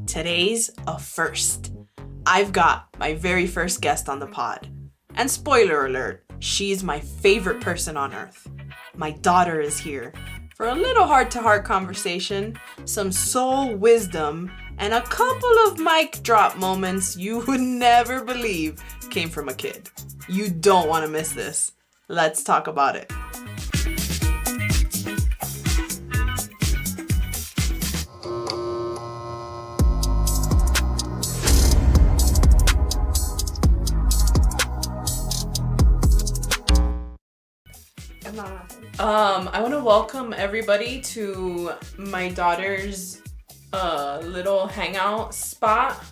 Today's a first. I've got my very first guest on the pod. And spoiler alert, she's my favorite person on earth. My daughter is here for a little heart-to-heart conversation, some soul wisdom, and a couple of mic drop moments you would never believe came from a kid. You don't want to miss this. Let's talk about it. I want to welcome everybody to my daughter's little hangout spot.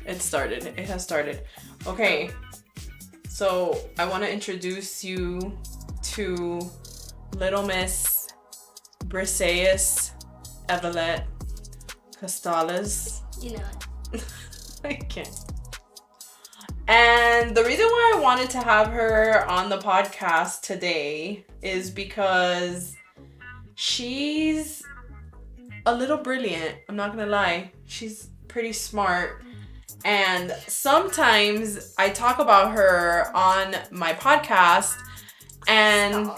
It has started. Okay, so I want to introduce you to Little Miss Briseis Evelette Costales. You know it. I can't. And the reason why I wanted to have her on the podcast today is because she's a little brilliant. I'm not gonna lie. She's pretty smart. And sometimes I talk about her on my podcast and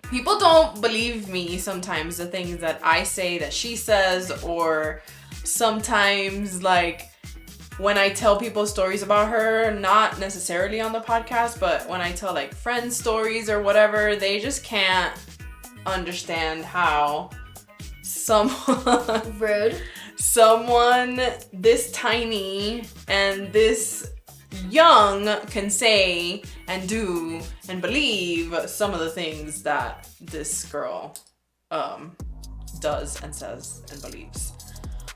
people don't believe me sometimes, the things that I say that she says, or sometimes like when I tell people stories about her, not necessarily on the podcast, but when I tell like friends stories or whatever, they just can't understand how someone this tiny and this young can say and do and believe some of the things that this girl does and says and believes.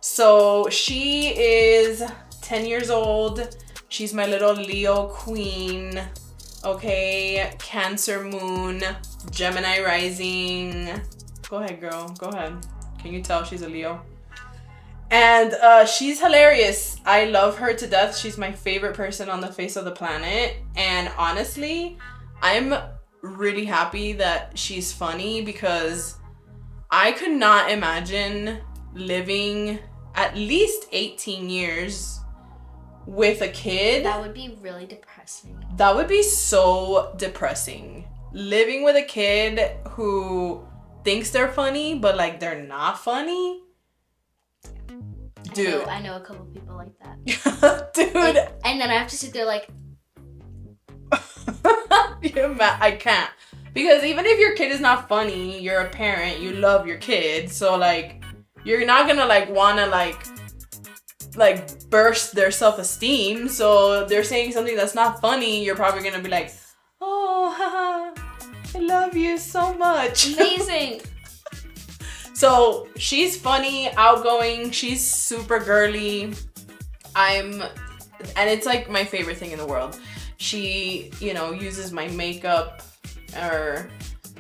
So she is 10 years old. She's my little Leo queen. Okay, Cancer moon, Gemini rising. Go ahead, girl. Go ahead. Can you tell she's a Leo? And she's hilarious. I love her to death. She's my favorite person on the face of the planet. And honestly, I'm really happy that she's funny because I could not imagine living at least 18 years with a kid. That would be really depressing. That would be so depressing. Living with a kid who thinks they're funny, but like they're not funny. Dude. I know a couple people like that. Dude. And then I have to sit there like... I can't. Because even if your kid is not funny, you're a parent, you love your kid. So like, you're not gonna like wanna like burst their self-esteem. So they're saying something that's not funny, you're probably gonna be like, oh, haha, I love you so much. Amazing. So she's funny, outgoing, she's super girly. And it's like my favorite thing in the world. She, uses my makeup or,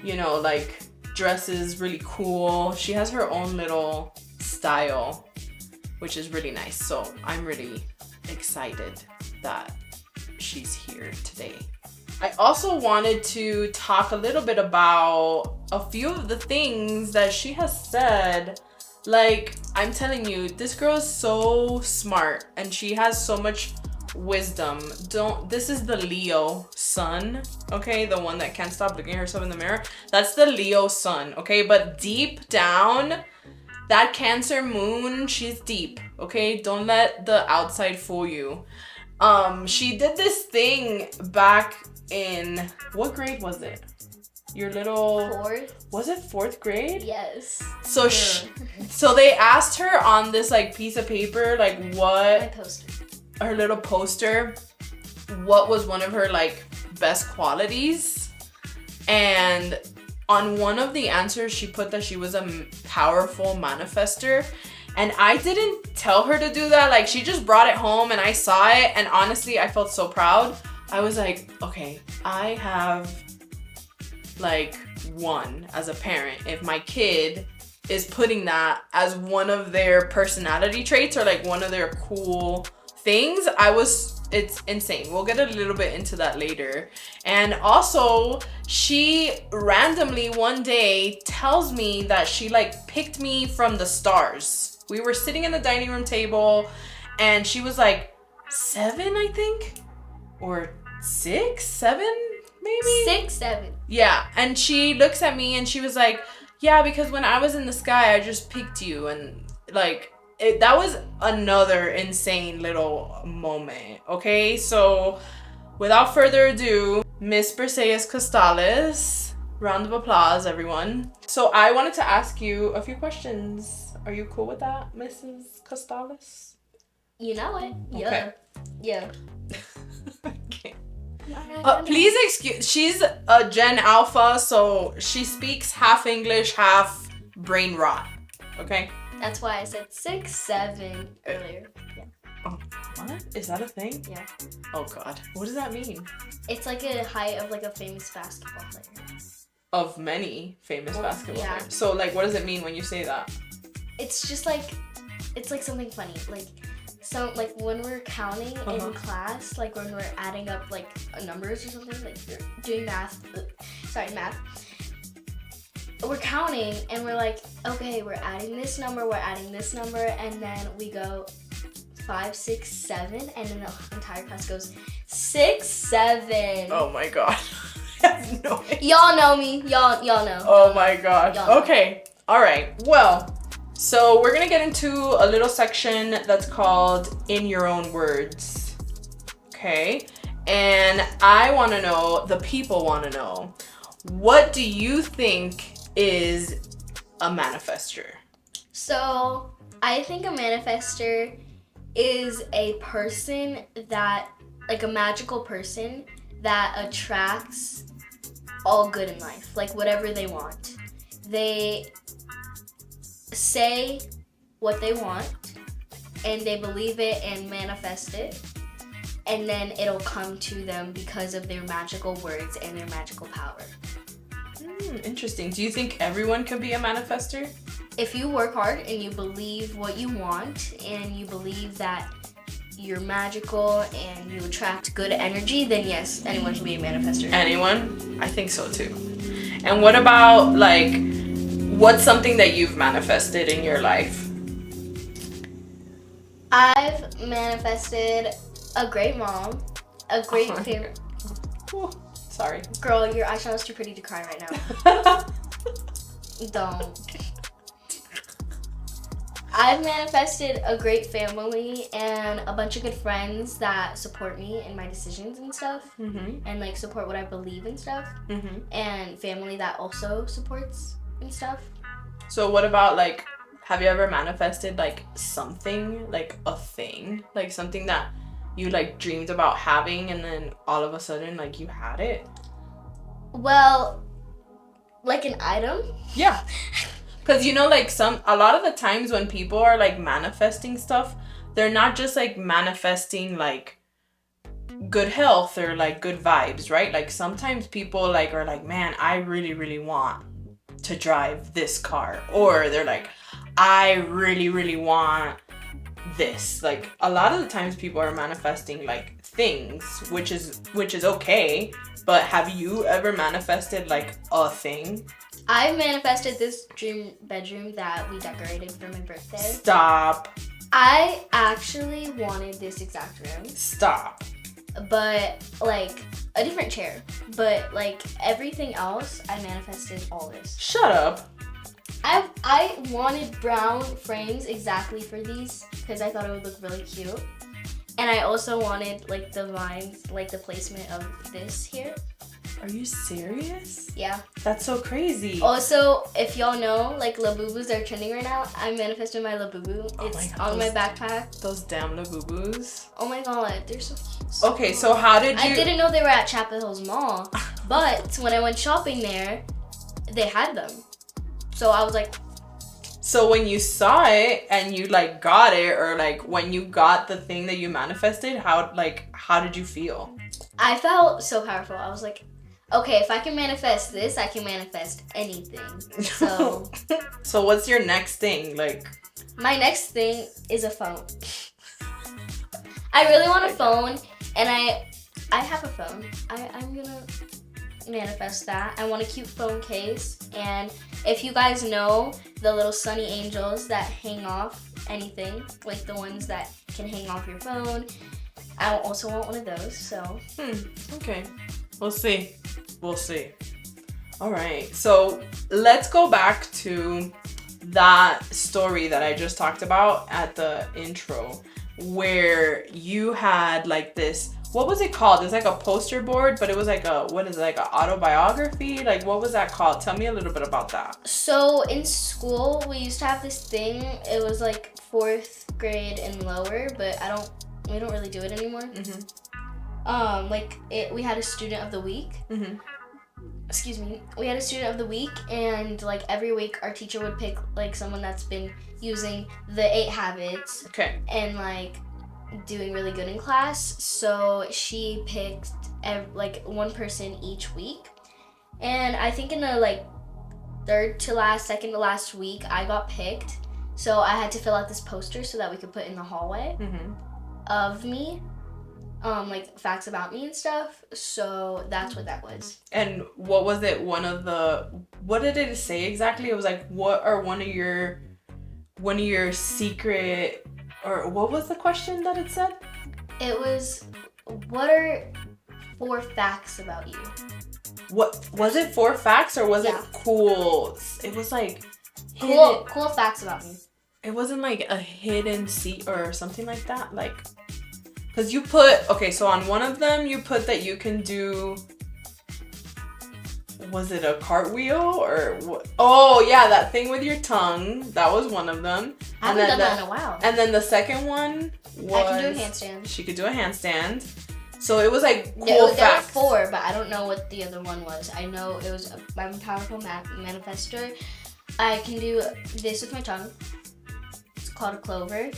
like dresses really cool. She has her own little style, which is really nice. So I'm really excited that she's here today. I also wanted to talk a little bit about a few of the things that she has said. Like, I'm telling you, this girl is so smart and she has so much wisdom. This is the Leo sun, okay? The one that can't stop looking at herself in the mirror. That's the Leo sun, okay? But deep down, that Cancer moon, she's deep, okay? Don't let the outside fool you. She did this thing back in, what grade was it? Your little... Fourth? Was it fourth grade? Yes. So so they asked her on this like piece of paper, like what... My poster. Her little poster, what was one of her like best qualities? And on one of the answers, she put that she was a powerful manifestor. And I didn't tell her to do that. Like, she just brought it home and I saw it. And honestly, I felt so proud. I was like, okay, I have like one as a parent. If my kid is putting that as one of their personality traits or like one of their cool things, I was it's insane. We'll get a little bit into that later. And also, she randomly one day tells me that she like picked me from the stars. We were sitting in the dining room table and she was like 7, I think, or 6, 7, maybe 6, 7. Yeah, and she looks at me and she was like, yeah, because when I was in the sky I just picked you. And like that was another insane little moment. Okay, so without further ado, Miss Mercedes Costales, round of applause everyone. So I wanted to ask you a few questions. Are you cool with that, Mrs. Costales? You know it. Yeah. Okay. Yeah. Okay. Please excuse, she's a Gen Alpha, so she speaks half English, half brain rot. Okay? That's why I said 6, 7 earlier. Yeah. Oh, what? Is that a thing? Yeah. Oh god. What does that mean? It's like a height of like a famous basketball player. Of many famous basketball yeah. players. So like what does it mean when you say that? It's just like, it's like something funny. Like, so like when we're counting in class, like when we're adding up like numbers or something, like you're doing math, we're counting and we're like, okay, we're adding this number, and then we go 5, 6, 7, and then the entire class goes 6, 7. Oh my god. I have no idea. Y'all know me. Y'all know. Oh my god. Y'all know. Okay. All right. Well, so we're gonna get into a little section that's called In Your Own Words. Okay. And I want to know, the people want to know, what do you think is a manifestor? So I think a manifestor is a person that, like a magical person that attracts all good in life, like whatever they want. They say what they want and they believe it and manifest it, and then it'll come to them because of their magical words and their magical power. Interesting. Do you think everyone can be a manifestor? If you work hard and you believe what you want and you believe that you're magical and you attract good energy, then yes, anyone can be a manifestor. Anyone? I think so too. And what about like, what's something that you've manifested in your life? I've manifested a great mom, a great family. Sorry. Girl, your eyeshadow's too pretty to cry right now. Don't. I've manifested a great family and a bunch of good friends that support me in my decisions and stuff, and like support what I believe and stuff, and family that also supports and stuff. So what about like, have you ever manifested like something, like a thing, like something that you like dreamed about having and then all of a sudden like you had it? Well, like an item? Yeah. Because you know, like a lot of the times when people are like manifesting stuff, they're not just like manifesting like good health or like good vibes, right? Like sometimes people like are like, man, I really, really want to drive this car. Or they're like, I really, really want this. Like a lot of the times people are manifesting like things, which is okay. But have you ever manifested like a thing? I manifested this dream bedroom that we decorated for my birthday. Stop. I actually wanted this exact room. Stop. But like a different chair. But like everything else, I manifested all this. Shut up. I wanted brown frames exactly for these because I thought it would look really cute. And I also wanted like the vines, like the placement of this here. Are you serious? Yeah. That's so crazy. Also, if y'all know, like Labubus are trending right now. I manifested my Labubu. It's on my backpack. Those damn Labubus. Oh my god, they're so cute. Okay, so how did you... I didn't know they were at Chapel Hills Mall, but when I went shopping there, they had them. So I was like... So when you saw it and you like got it, or like when you got the thing that you manifested, how did you feel? I felt so powerful. I was like, okay, if I can manifest this, I can manifest anything. So So what's your next thing? Like, my next thing is a phone. I really want a phone, And I have a phone. I'm gonna manifest that. I want a cute phone case. And if you guys know the little sunny angels that hang off anything, like the ones that can hang off your phone, I also want one of those. So Okay, we'll see. All right, so let's go back to that story that I just talked about at the intro, where you had like this, what was it called? It's like a poster board, but it was like like an autobiography? Like, what was that called? Tell me a little bit about that. So in school, we used to have this thing. It was like 4th grade and lower, but we don't really do it anymore. We had a student of the week. Excuse me. We had a student of the week, and like every week our teacher would pick like someone that's been using the 8 habits. Okay. And like doing really good in class. So she picked like one person each week. And I think in the like second to last week, I got picked. So I had to fill out this poster so that we could put in the hallway of me. Like facts about me and stuff. So that's what that was. And what was it? What did it say exactly? It was like, what are one of your secret, or what was the question that it said? It was, what are 4 facts about you? What was it? 4 facts, or was it Yeah. cool? It was like Cool facts about me. It wasn't like a hidden seat or something like that, like. Because you put, so on one of them, you put that you can do, was it a cartwheel or what? Oh, yeah, that thing with your tongue. That was one of them. I haven't done that in a while. And then the second one was... I can do a handstand. She could do a handstand. So it was like cool There were facts. 4, but I don't know what the other one was. I know it was I'm a powerful manifestor. I can do this with my tongue. It's called a clover.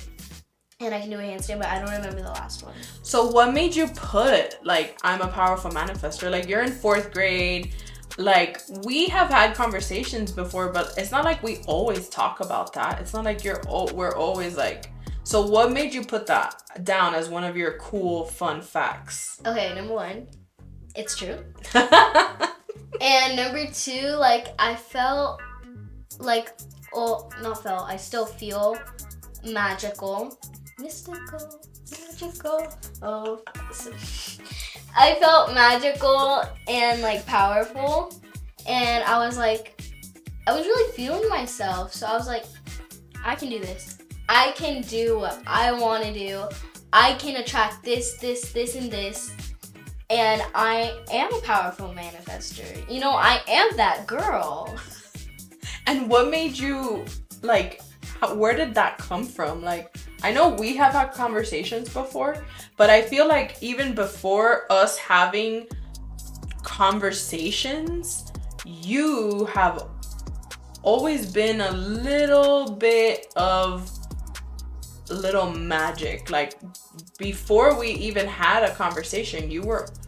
And I can do a handstand, but I don't remember the last one. So what made you put, like, I'm a powerful manifestor? Like, you're in 4th grade. Like, we have had conversations before, but it's not like we always talk about that. It's not like we're always like... So what made you put that down as one of your cool, fun facts? Okay, number 1, it's true. And number 2, like, I felt like... I still feel magical. Mystical, magical. Oh, I felt magical and like powerful, and I was really feeling myself. So I was like, I can do this. I can do what I want to do. I can attract this, and this. And I am a powerful manifestor. You know, I am that girl. And what made you, like, where did that come from? Like, I know we have had conversations before, but I feel like even before us having conversations, you have always been a little bit of little magic. Like, before we even had a conversation,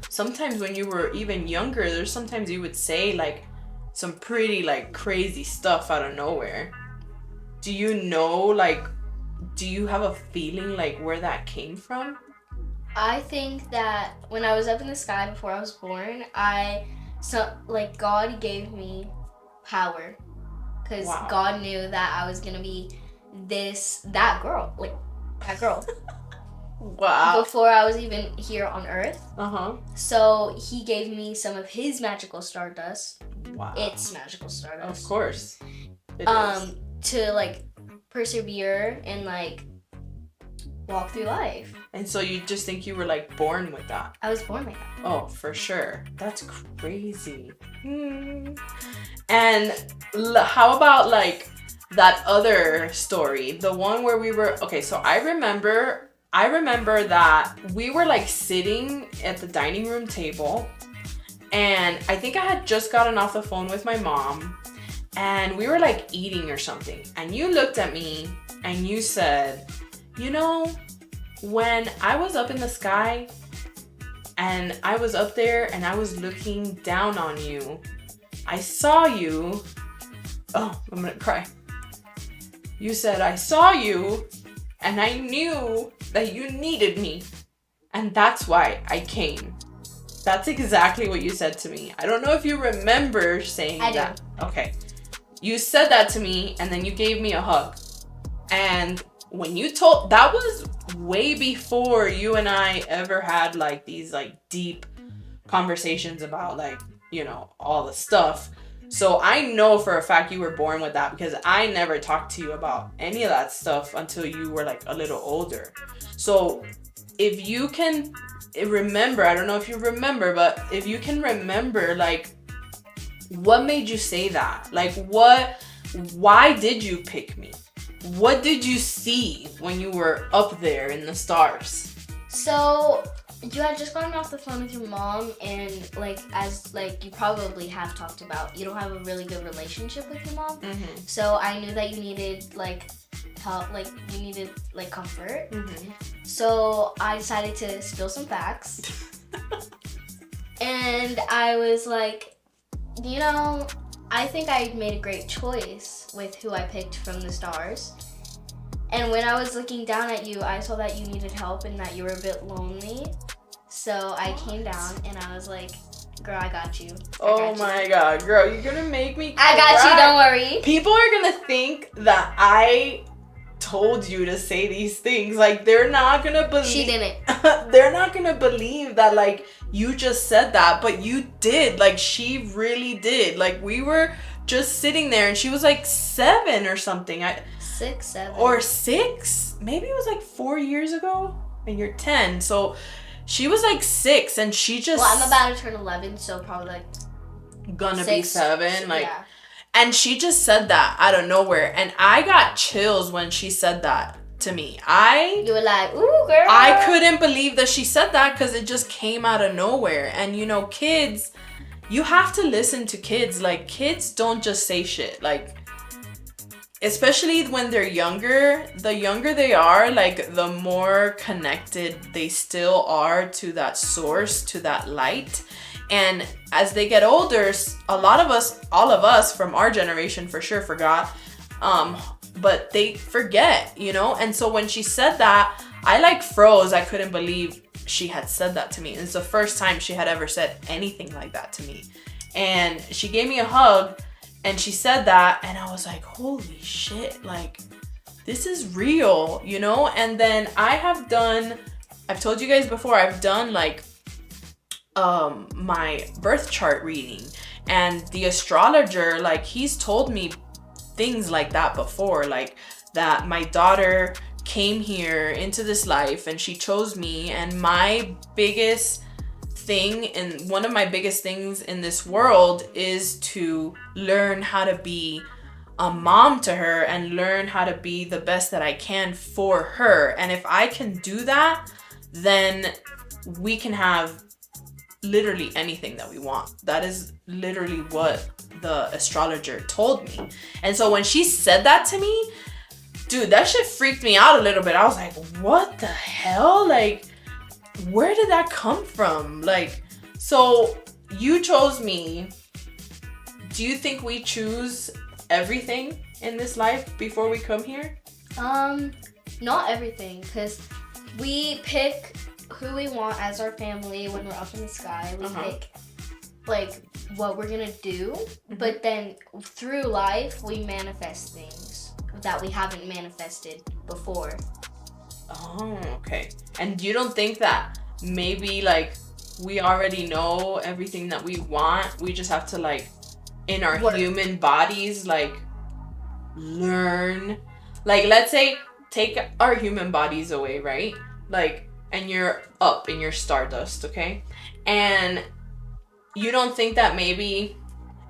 sometimes when you were even younger, there's sometimes you would say like some pretty like crazy stuff out of nowhere. Do you know, like, do you have a feeling like where that came from? I think that when I was up in the sky before I was born, God gave me power, because God knew that I was gonna be that girl. Wow. Before I was even here on Earth. So he gave me some of his magical stardust. Wow. It's magical stardust. Of course. It is. To like persevere and like walk through life. And so you just think you were like born with that? I was born like that. Oh, for sure. That's crazy. And how about like that other story, the one where we were, so I remember that we were like sitting at the dining room table, and I think I had just gotten off the phone with my mom, and we were like eating or something, and you looked at me and you said, you know, when I was up in the sky and I was up there and I was looking down on you, I saw you. Oh, I'm gonna cry. You said, I saw you and I knew that you needed me. And that's why I came. That's exactly what you said to me. I don't know if you remember saying that. Okay. You said that to me, and then you gave me a hug. And when you told, that was way before you and I ever had like these like deep conversations about like, you know, all the stuff. So I know for a fact you were born with that, because I never talked to you about any of that stuff until you were like a little older. So if you can remember, I don't know if you remember, but if you can remember, like, what made you say that? Like, why did you pick me? What did you see when you were up there in the stars? So you had just gotten off the phone with your mom, and like, as like you probably have talked about, you don't have a really good relationship with your mom. Mm-hmm. So I knew that you needed like help, like you needed like comfort. Mm-hmm. So I decided to spill some facts. And I was like, you know, I think I made a great choice with who I picked from the stars. And when I was looking down at you, I saw that you needed help and that you were a bit lonely. So I came down and I was like, girl, I got you. Oh my God, girl, you're gonna make me cry. I got you, don't worry. People are gonna think that I told you to say these things. Like, they're not gonna believe. She didn't. They're not gonna believe that, like, you just said that, but you did. Like, she really did. Like, we were just sitting there and she was like 7 or something. 6, 7. Or 6. Maybe it was like 4 years ago, and you're 10. So she was like 6, and she just. Well, I'm about to turn 11, so probably like. Gonna 6, be 7. Like. Yeah. And she just said that out of nowhere. And I got chills when she said that to me. You were like, ooh, girl. I couldn't believe that she said that, because it just came out of nowhere. And, you know, kids, you have to listen to kids. Like, kids don't just say shit. Like, especially when they're younger, the younger they are, like, the more connected they still are to that source, to that light. And as they get older, a lot of us, all of us from our generation for sure forgot, but they forget, you know? And so when she said that, I like froze. I couldn't believe she had said that to me. And it's the first time she had ever said anything like that to me. And she gave me a hug and she said that, and I was like, holy shit, like, this is real, you know? And then I've told you guys before, I've done like, my birth chart reading, and the astrologer, like, he's told me things like that before, like that my daughter came here into this life and she chose me, and my biggest thing, and one of my biggest things in this world, is to learn how to be a mom to her and learn how to be the best that I can for her. And if I can do that, then we can have literally anything that we want. That is literally what the astrologer told me. And so when she said that to me, dude, that shit freaked me out a little bit. I was like, what the hell? Like, where did that come from? Like, so you chose me. Do you think we choose everything in this life before we come here? Not everything, because we pick who we want as our family when we're up in the sky. We pick like what we're gonna do, but then through life we manifest things that we haven't manifested before. Oh, okay. And you don't think that maybe like we already know everything that we want? We just have to, like, in our human bodies, like, learn. Like, let's say take our human bodies away, right? Like, and you're up in your stardust, okay? And you don't think that maybe,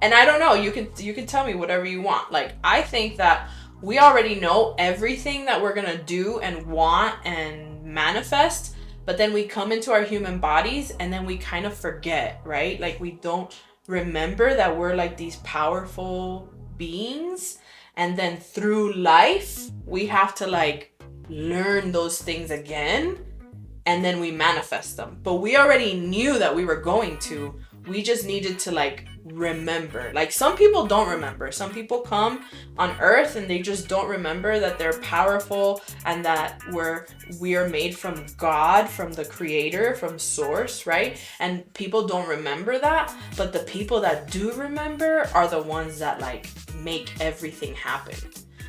and I don't know, you can tell me whatever you want. Like, I think that we already know everything that we're gonna do and want and manifest, but then we come into our human bodies and then we kind of forget, right? Like, we don't remember that we're like these powerful beings, and then through life we have to like learn those things again, and then we manifest them. But we already knew that we were going to. We just needed to like remember. Like, some people don't remember. Some people come on earth and they just don't remember that they're powerful and that we are made from God, from the creator, from source, right? And people don't remember that, but the people that do remember are the ones that like make everything happen.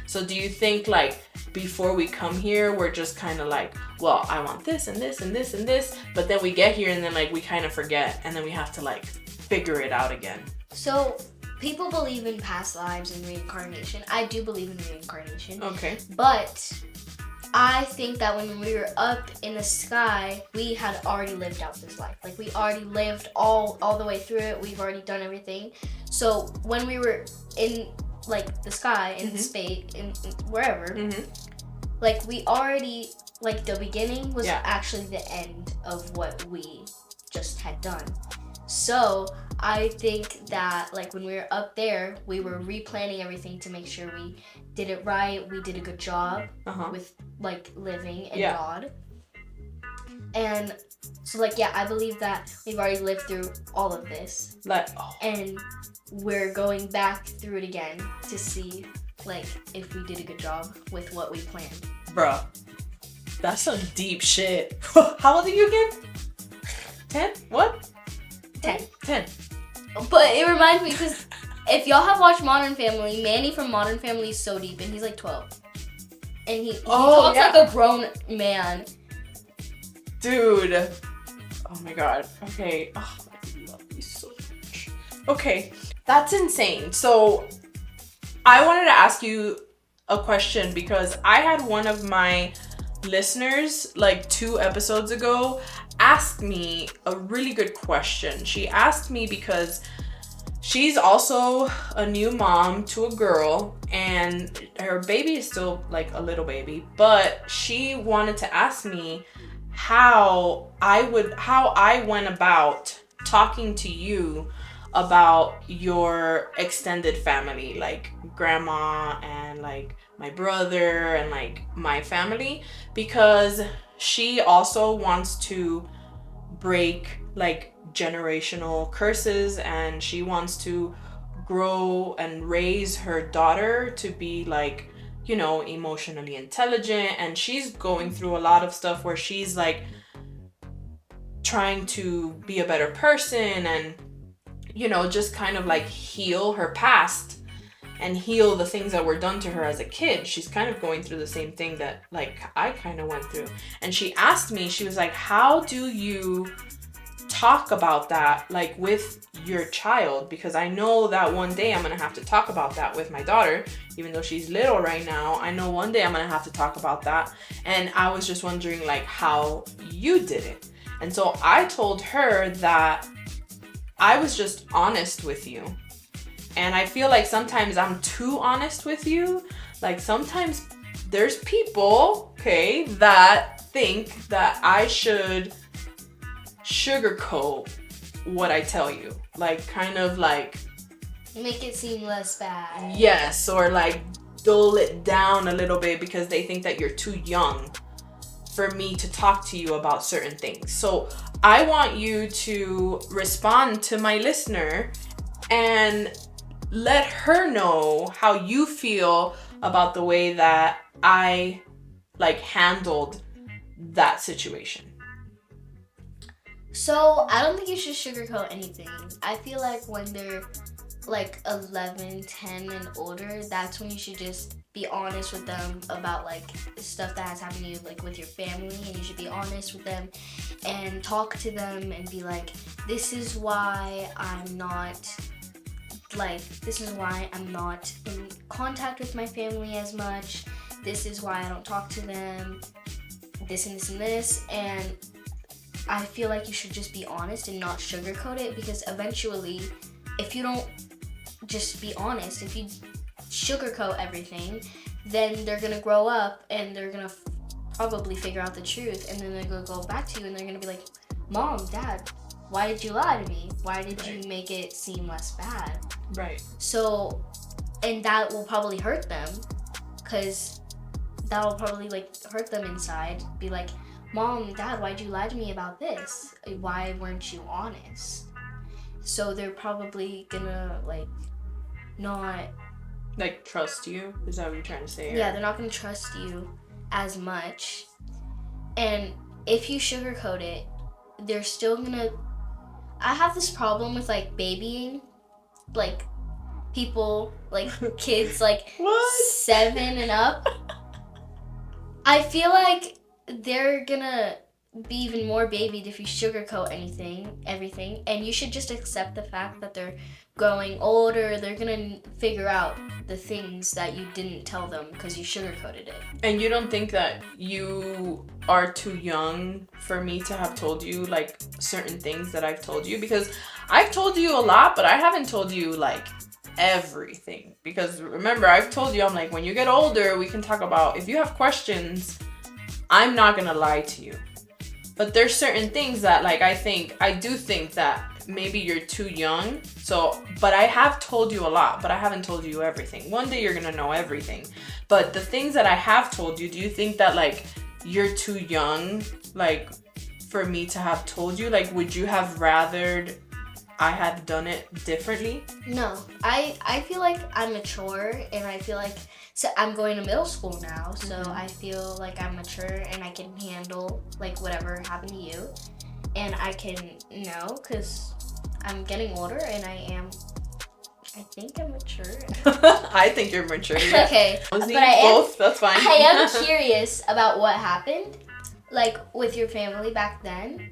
So do you think like before we come here, we're just kind of like, well, I want this and this and this and this, but then we get here and then like we kind of forget and then we have to like figure it out again? So people believe in past lives and reincarnation. I do believe in reincarnation. Okay. But I think that when we were up in the sky, we had already lived out this life. Like, we already lived all the way through it. We've already done everything. So when we were in like the sky, in space, in wherever, like we already, like the beginning was actually the end of what we just had done. So I think that like when we were up there, we were replanning everything to make sure we did it right. We did a good job with like living in God. And so like, yeah, I believe that we've already lived through all of this. Like, and we're going back through it again to see like if we did a good job with what we planned. Bruh, that's some deep shit. How old are you again? 10? What? 10. But it reminds me, because if y'all have watched Modern Family, Manny from Modern Family is so deep, and he's like 12. And he talks like a grown man. Dude. Oh my god. Okay. Oh, I love you so much. Okay. That's insane. So I wanted to ask you a question because I had one of my listeners like 2 episodes ago asked me a really good question. She asked me because she's also a new mom to a girl and her baby is still like a little baby, but she wanted to ask me how I went about talking to you about your extended family, like grandma and like my brother and like my family, because she also wants to break like generational curses and she wants to grow and raise her daughter to be like, you know, emotionally intelligent, and she's going through a lot of stuff where she's like trying to be a better person and, you know, just kind of like heal her past and heal the things that were done to her as a kid. She's kind of going through the same thing that like I kind of went through. And she asked me, she was like, how do you talk about that like with your child? Because I know that one day I'm gonna have to talk about that with my daughter, even though she's little right now. I know one day I'm gonna have to talk about that. And I was just wondering like how you did it. And so I told her that I was just honest with you. And I feel like sometimes I'm too honest with you. Like sometimes there's people, okay, that think that I should sugarcoat what I tell you. Like kind of like make it seem less bad. Yes, or like dull it down a little bit because they think that you're too young for me to talk to you about certain things. So I want you to respond to my listener and let her know how you feel about the way that I like handled that situation. So I don't think you should sugarcoat anything. I feel like when they're like 11, 10 and older, that's when you should just be honest with them about like stuff that has happened to you, like with your family, and you should be honest with them and talk to them and be like, this is why I'm not in contact with my family as much. This is why I don't talk to them. This and this and this. And I feel like you should just be honest and not sugarcoat it, because eventually, if you don't just be honest, if you sugarcoat everything, then they're gonna grow up and they're gonna probably figure out the truth, and then they're gonna go back to you and they're gonna be like, Mom, Dad, why did you lie to me? Why did you make it seem less bad? Right. So, and that will probably hurt them, because that will probably like hurt them inside. Be like, Mom, Dad, why'd you lie to me about this? Why weren't you honest? so they're probably gonna like not. Like, trust you? Is that what you're trying to say? Yeah, they're not gonna trust you as much. And if you sugarcoat it, they're still gonna. I have this problem with like babying, like people, like kids, like What? 7 and up. I feel like they're gonna be even more babied if you sugarcoat everything, and you should just accept the fact that they're growing older. They're gonna figure out the things that you didn't tell them because you sugarcoated it. And you don't think that you are too young for me to have told you like certain things that I've told you? Because I've told you a lot, but I haven't told you like everything. Because remember, I've told you, I'm like, when you get older, we can talk about, if you have questions, I'm not gonna lie to you. But there's certain things that like I do think that maybe you're too young. So, but I have told you a lot, but I haven't told you everything. One day you're gonna know everything. But the things that I have told you, do you think that like you're too young, like for me to have told you? Like, would you have rathered I had done it differently? No, I feel like I'm mature, and I feel like, so I'm going to middle school now, so I feel like I'm mature and I can handle like whatever happened to you, and I can know because I'm getting older and I think I'm mature. I think you're mature. Yeah. Okay, but both. That's fine. I am curious about what happened, like with your family back then.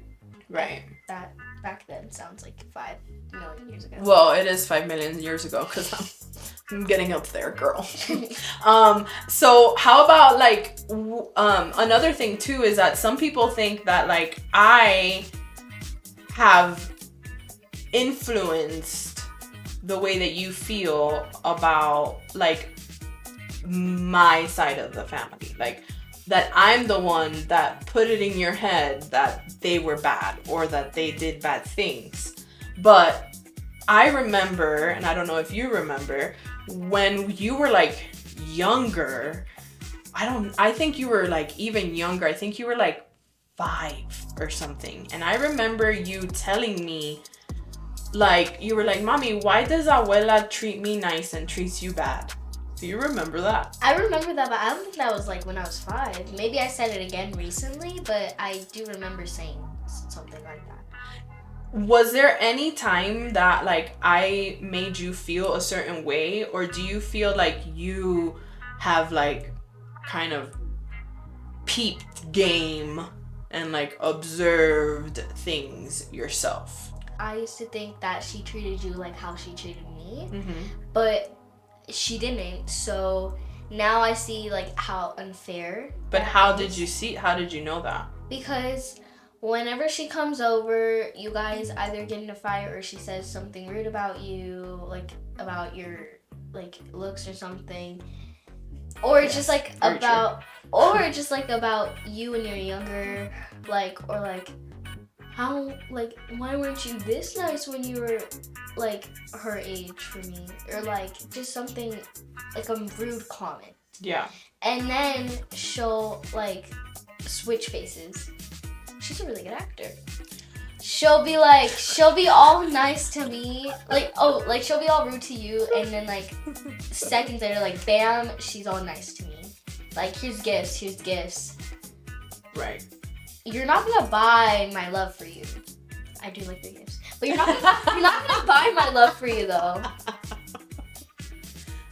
Right. That back then sounds like 5 million years ago. Well, it is 5 million years ago because I'm getting up there, girl. So how about like another thing too is that some people think that like I have influenced the way that you feel about like my side of the family, like that I'm the one that put it in your head that they were bad or that they did bad things. But I remember, and I don't know if you remember, when you were like younger, I think you were like even younger. I think you were like 5 or something. And I remember you telling me, like, you were like, Mommy, why does Abuela treat me nice and treats you bad? Do you remember that? I remember that, but I don't think that was like when I was 5. Maybe I said it again recently, but I do remember saying something like that. Was there any time that like I made you feel a certain way, or do you feel like you have like kind of peeped game and like observed things yourself? I used to think that she treated you like how she treated me, but she didn't. So now I see like how unfair. But how did you know that? Because whenever she comes over, you guys either get in a fight or she says something rude about you, like about your like looks or something, or Yes, just like very about true. Or just like about you when you're younger, like, or like how, like, why weren't you this nice when you were like her age for me, or like just something like a rude comment. Yeah. And then she'll like switch faces. She's a really good actor. She'll be all nice to me, like, oh, like she'll be all rude to you, and then like seconds later, like bam, she's all nice to me. Like, here's gifts. Right. You're not gonna buy my love for you. I do like the gifts, but you're not gonna buy my love for you though.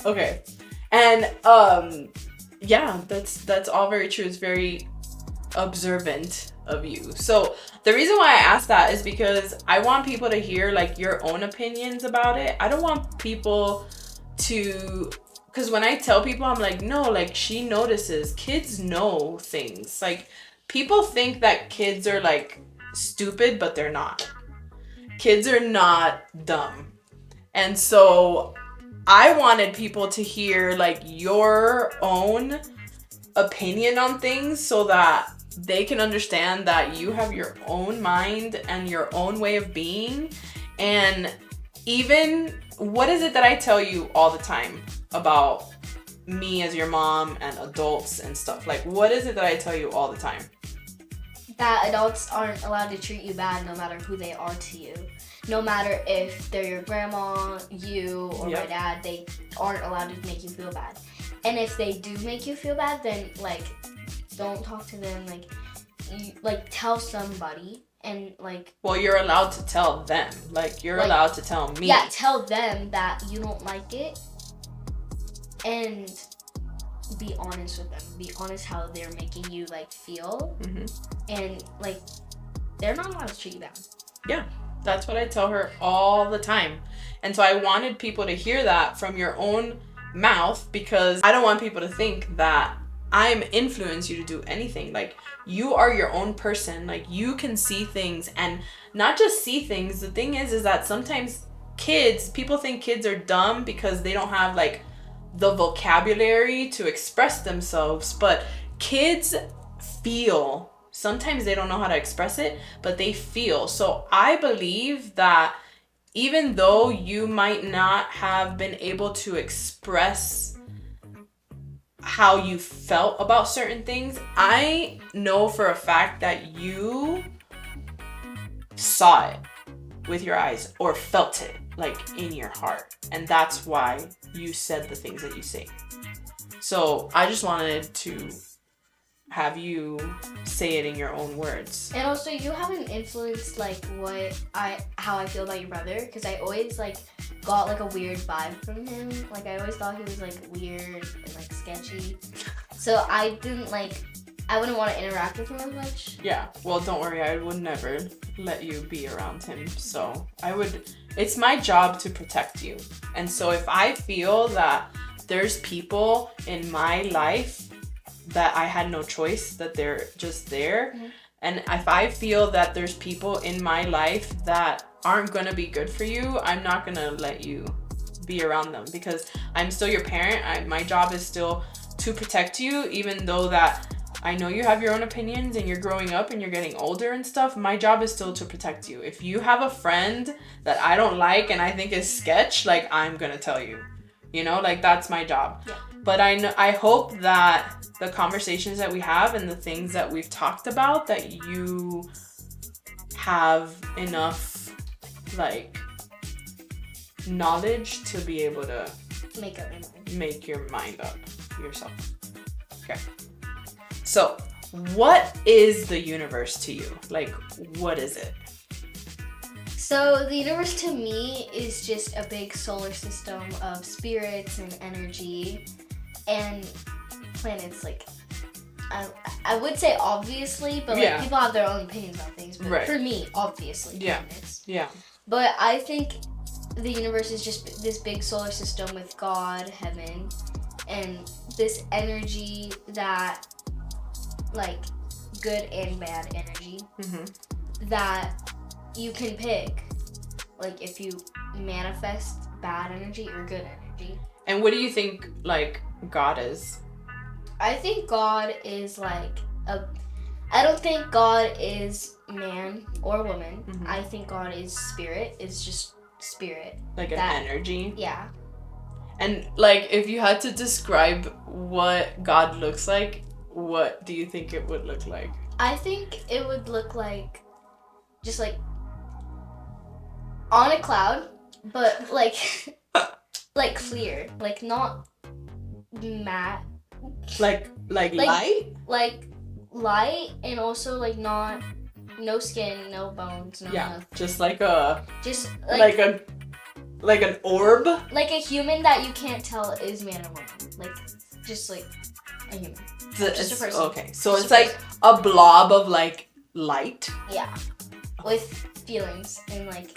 Okay. And yeah, that's all very true. It's very observant of you. So the reason why I asked that is because I want people to hear like your own opinions about it. I don't want people to, because when I tell people, I'm like, no, like she notices. Kids know things. Like, people think that kids are like stupid, but they're not. Kids are not dumb. And so I wanted people to hear like your own opinion on things so that they can understand that you have your own mind and your own way of being. And even, what is it that I tell you all the time about me as your mom and adults and stuff? Like, what is it that I tell you all the time? That adults aren't allowed to treat you bad no matter who they are to you. no matter if they're your grandma, you, or Yep. my dad, they aren't allowed to make you feel bad. And if they do make you feel bad, then like don't talk to them. Like you, like tell somebody and like. Well, you're allowed to tell them. Like you're Like, allowed to tell me. Yeah, tell them that you don't like it, and be honest with them. Be honest how they're making you like feel, and like they're not allowed to treat you bad. Yeah, that's what I tell her all the time. And so I wanted people to hear that from your own mouth, because I don't want people to think that I'm influencing you to do anything. Like you are your own person. Like you can see things, and not just see things. The thing is that sometimes people think kids are dumb because they don't have like the vocabulary to express themselves, but kids feel. Sometimes they don't know how to express it, but they feel. So I believe that even though you might not have been able to express how you felt about certain things, I know for a fact that you saw it with your eyes or felt it like in your heart. And that's why you said the things that you say. So I just wanted to have you say it in your own words. And also, you haven't influenced like how I feel about your brother, because I always like got like a weird vibe from him. Like I always thought he was like weird and like sketchy. So I wouldn't want to interact with him as much. Yeah, well, don't worry, I would never let you be around him. So it's my job to protect you. And so if I feel that there's people in my life that I had no choice, that they're just there, and if I feel that there's people in my life that aren't gonna be good for you, I'm not gonna let you be around them, because I'm still your parent. My job is still to protect you, even though that I know you have your own opinions and you're growing up and you're getting older and stuff. My job is still to protect you. If you have a friend that I don't like and I think is sketch, like I'm gonna tell you, you know, like that's my job. Yeah. But I hope that the conversations that we have and the things that we've talked about, that you have enough like knowledge to be able to make your mind up yourself. Okay. So, what is the universe to you? Like, what is it? So the universe to me is just a big solar system of spirits and energy and planets. Like, I would say obviously, but like people have their own opinions on things. But for me, obviously, planets. Yeah. But I think the universe is just this big solar system with God, heaven, and this energy that, like, good and bad energy that you can pick, like, if you manifest bad energy or good energy. And what do you think, like, God is? I think God is like I don't think God is man or woman. I think God is spirit. It's just spirit. Like an energy? Yeah. And, like, if you had to describe what God looks like, what do you think it would look like? I think it would look like just like on a cloud, but like like clear, like not matte. Like light? Like light, and also like not no skin, no bones, no nothing. Just like a like an orb, like a human that you can't tell is man or woman, like just like a human. Just a person. Okay, so it's like a blob of like light. Yeah, with feelings and like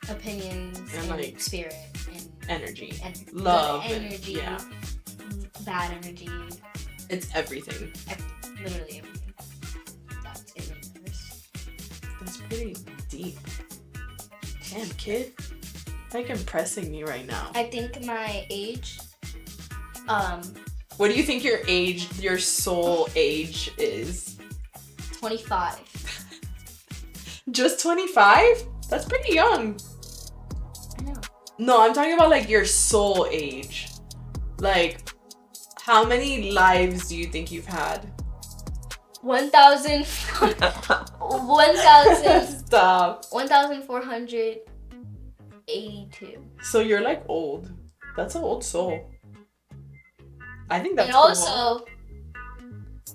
opinions and like spirit and energy, and love, energy, bad energy. It's everything. Literally everything. That's in the universe. That's pretty deep. Damn, kid, like impressing me right now. I think my age. What do you think your soul age is? 25. Just 25? That's pretty young. I know. No, I'm talking about like your soul age. Like, how many lives do you think you've had? 1,000. Stop. 1,400 82. So you're like old. That's an old soul. I think that's and cool. also,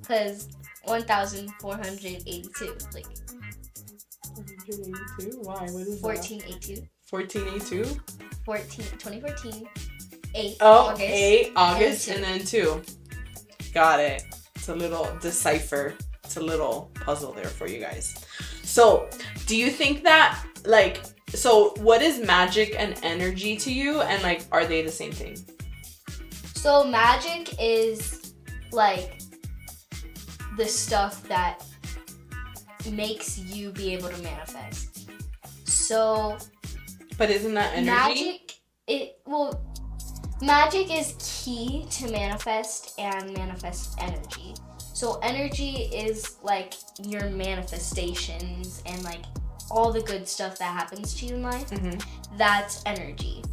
because 1,482, like 182? Why? What is 1482. that? 1482? 2014. 8 Oh, August. 8 August and and then 2. Got it. It's a little decipher. It's a little puzzle there for you guys. So, do you think that, like, so what is magic and energy to you? And, like, are they the same thing? So magic is like the stuff that makes you be able to manifest. So But isn't that energy? magic is key to manifest and manifest energy. So energy is like your manifestations and like all the good stuff that happens to you in life. Mm-hmm. That's energy.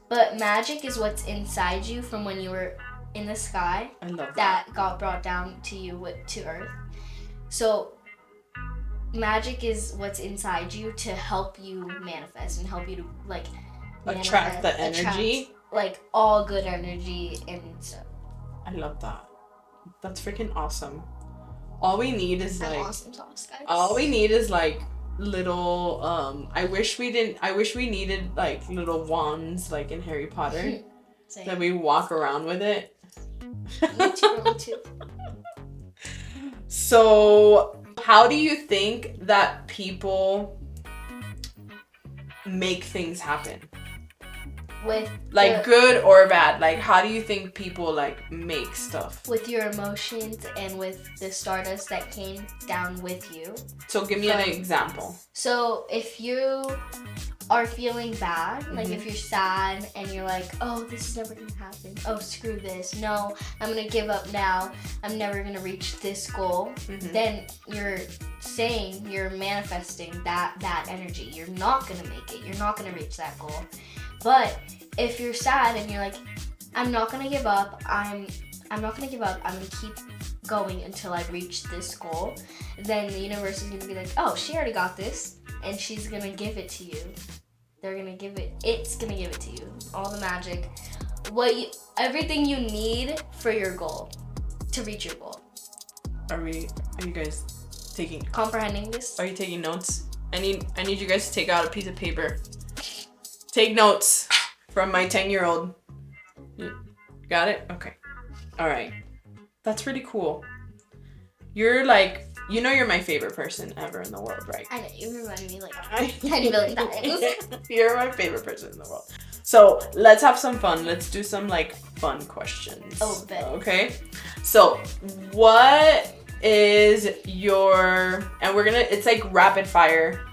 But magic is what's inside you from when you were in the sky. I love that got brought down to you to Earth. So magic is what's inside you to help you manifest and help you to like attract the energy. Like all good energy and stuff. I love that. That's freaking awesome. All we need is like awesome sauce, guys. all we need is like little I wish we needed like little wands like in Harry Potter that we walk around with it. Me too. So how do you think that people make things happen? With like good or bad? Like how do you think people like make stuff? With your emotions and with the stardust that came down with you. So give me an example. So if you are feeling bad, like if you're sad and you're like, oh, this is never gonna happen. Oh, screw this. No, I'm gonna give up now. I'm never gonna reach this goal. Then you're saying, you're manifesting that energy. You're not gonna make it. You're not gonna reach that goal. But if you're sad and you're like, I'm not gonna give up. I'm not gonna give up. I'm gonna keep going until I reach this goal. Then the universe is gonna be like, oh, she already got this. And she's gonna give it to you. It's gonna give it to you. All the magic. Everything you need for your goal. To reach your goal. Are you guys comprehending this? Are you taking notes? I need you guys to take out a piece of paper. Take notes from my 10-year-old. You got it? Okay. All right. That's really cool. You're like, you're my favorite person ever in the world, right? I know, you remind me like 10 billion times. You're my favorite person in the world. So let's have some fun. Let's do some like fun questions. Oh, bet. Okay. So what is it's like rapid fire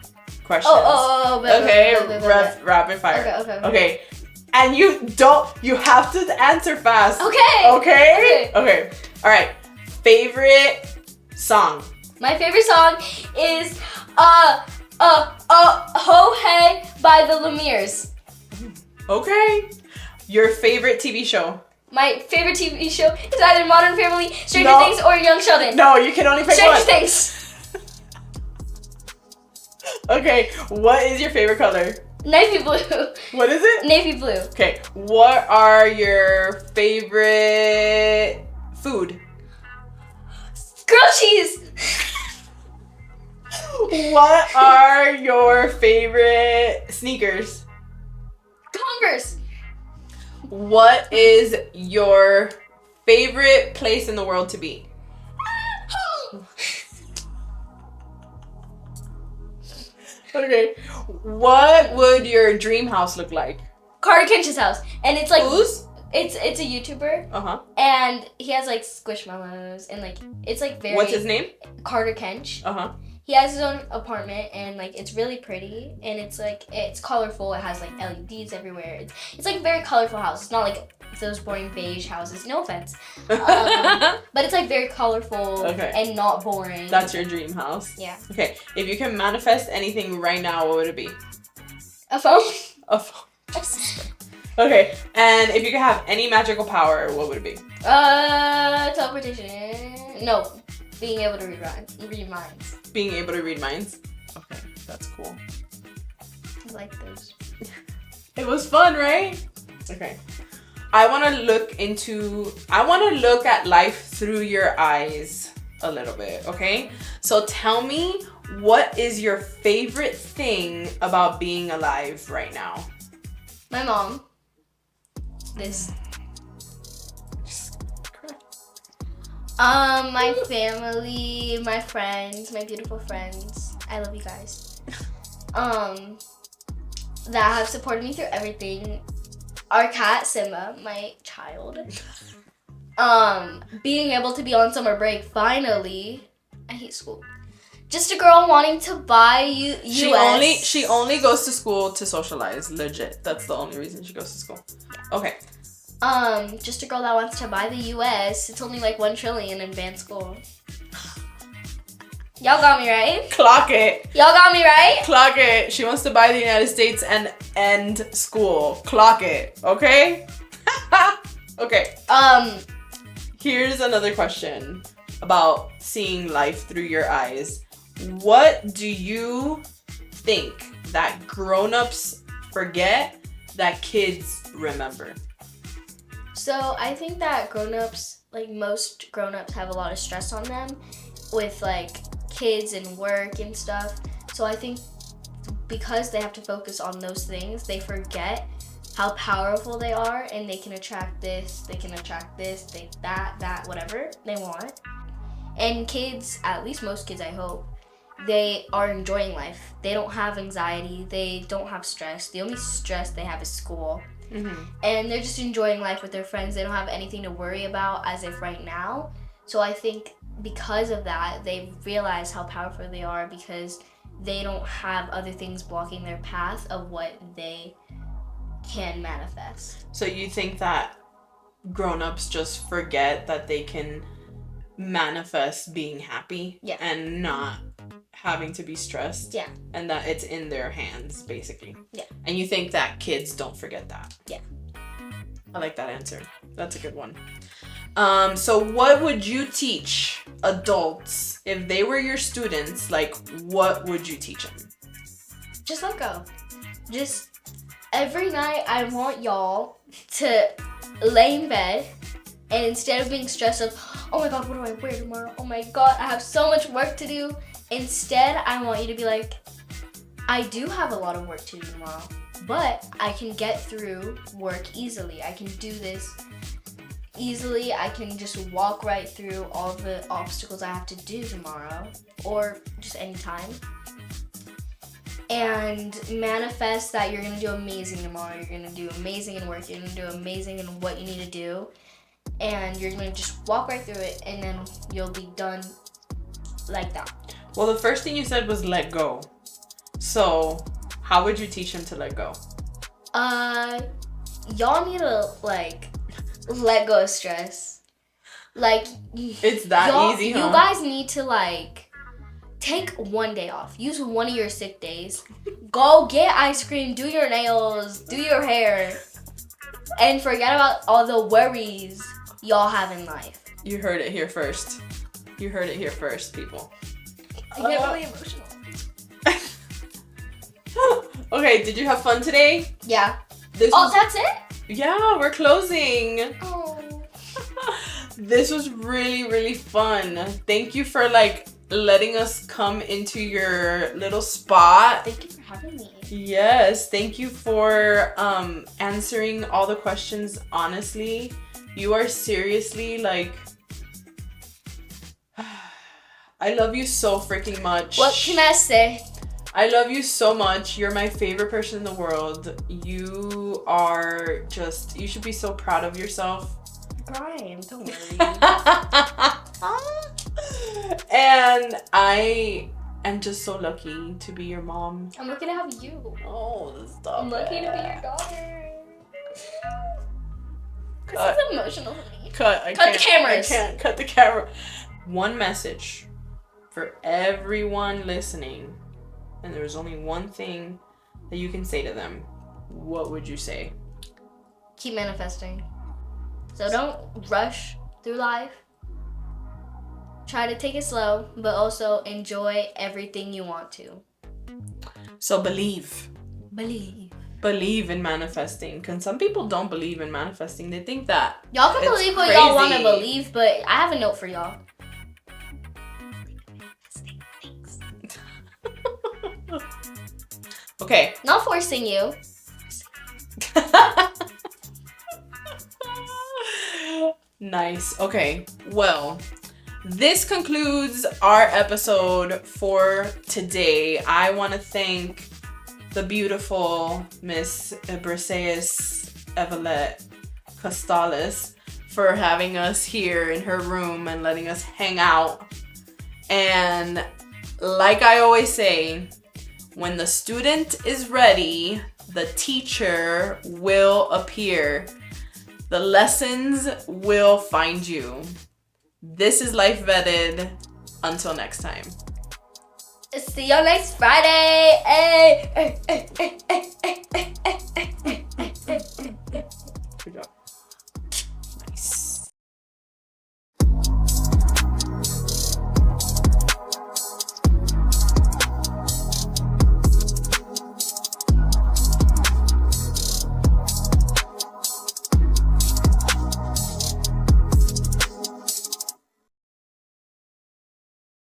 questions. Rapid fire. Okay. And you have to answer fast. Okay. All right. Favorite song. My favorite song is Ho Hey by the Lumineers. Okay. Your favorite TV show. My favorite TV show is either Modern Family, Stranger Things, or Young Sheldon. No, you can only pick one. Stranger Things. Okay, what is your favorite color? Navy blue. What is it? Navy blue. Okay, what are your favorite food? Grilled cheese. What are your favorite sneakers? Converse. What is your favorite place in the world to be? Home. Okay. What would your dream house look like? Carter Kinch's house. And it's like... Whose? It's a YouTuber. Uh-huh. And he has like squishmallows and like it's like very... What's his name? Carter Kinch. Uh-huh. He has his own apartment and like it's really pretty and it's like it's colorful. It has like LEDs everywhere. It's like a very colorful house. It's not like those boring beige houses. No offense, but it's like very colorful and not boring. That's your dream house. Yeah. Okay. If you can manifest anything right now, what would it be? A phone. A phone. Okay. And if you could have any magical power, what would it be? Teleportation. No. Being able to read minds. Being able to read minds? Okay, that's cool. I like those. It was fun, right? Okay. I want to look at life through your eyes a little bit, okay? So tell me, what is your favorite thing about being alive right now? My mom. This. My family, my friends, my beautiful friends. I love you guys. That have supported me through everything. Our cat, Simba, my child. Being able to be on summer break, finally. I hate school. Just a girl wanting to buy US. She only goes to school to socialize, legit. That's the only reason she goes to school. Okay. Just a girl that wants to buy the US. It's only like 1 trillion in advanced school. Y'all got me right? Clock it. Y'all got me right? Clock it. She wants to buy the United States and end school. Clock it. Okay? Okay. Here's another question about seeing life through your eyes. What do you think that grown-ups forget that kids remember? So I think that grown-ups, like most grown-ups, have a lot of stress on them with like kids and work and stuff. So I think because they have to focus on those things, they forget how powerful they are, and they can attract this, that, whatever they want. And kids, at least most kids, I hope, they are enjoying life. They don't have anxiety. They don't have stress. The only stress they have is school. Mm-hmm. And they're just enjoying life with their friends. They don't have anything to worry about as if right now. So I think because of that, they realize how powerful they are because they don't have other things blocking their path of what they can manifest. So you think that grown-ups just forget that they can manifest being happy, yeah, and not having to be stressed, yeah, and that it's in their hands, basically, yeah. And you think that kids don't forget that? Yeah. I like that answer. That's a good one. So what would you teach adults if they were your students? Like, what would you teach them? Just let go. Just every night I want y'all to lay in bed, and instead of being stressed of, oh my god, what do I wear tomorrow? Oh my god, I have so much work to do. Instead, I want you to be like, I do have a lot of work to do tomorrow, but I can get through work easily. I can do this easily. I can just walk right through all the obstacles I have to do tomorrow, or just anytime. And manifest that you're gonna do amazing tomorrow. You're gonna do amazing in work. You're gonna do amazing in what you need to do. And you're gonna just walk right through it, and then you'll be done like that. Well, the first thing you said was let go. So, how would you teach him to let go? Y'all need to like let go of stress. Like, it's that easy, huh? You guys need to like take one day off. Use one of your sick days. Go get ice cream, do your nails, do your hair, and forget about all the worries y'all have in life. You heard it here first. You heard it here first, people. I get really emotional. Okay, did you have fun today? Yeah. That's it? Yeah, we're closing. Oh. This was really, really fun. Thank you for like letting us come into your little spot. Thank you for having me. Yes, thank you for answering all the questions honestly. You are seriously like, I love you so freaking much. What can I say? I love you so much. You're my favorite person in the world. You are just, you should be so proud of yourself. Brian, don't worry. And I am just so lucky to be your mom. I'm lucky to have you. Oh, stop. I'm lucky to be your daughter. This is emotional for me. Cut the cameras. I can't cut the camera. One message for everyone listening, and there's only one thing that you can say to them. What would you say? Keep manifesting. So don't rush through life. Try to take it slow, but also enjoy everything you want to. So believe. Believe. believe in manifesting. Because some people don't believe in manifesting. They think that y'all can it's believe what y'all want to crazy. believe, but I have a note for y'all. Okay. Not forcing you. Nice. Okay. Well, this concludes our episode for today. I want to thank the beautiful Miss Briseis Evelette Costales for having us here in her room and letting us hang out. And like I always say, when the student is ready, the teacher will appear. The lessons will find you. This is Life Vetted. Until next time. See you next Friday. Hey, hey, hey, hey, hey, hey, hey, hey.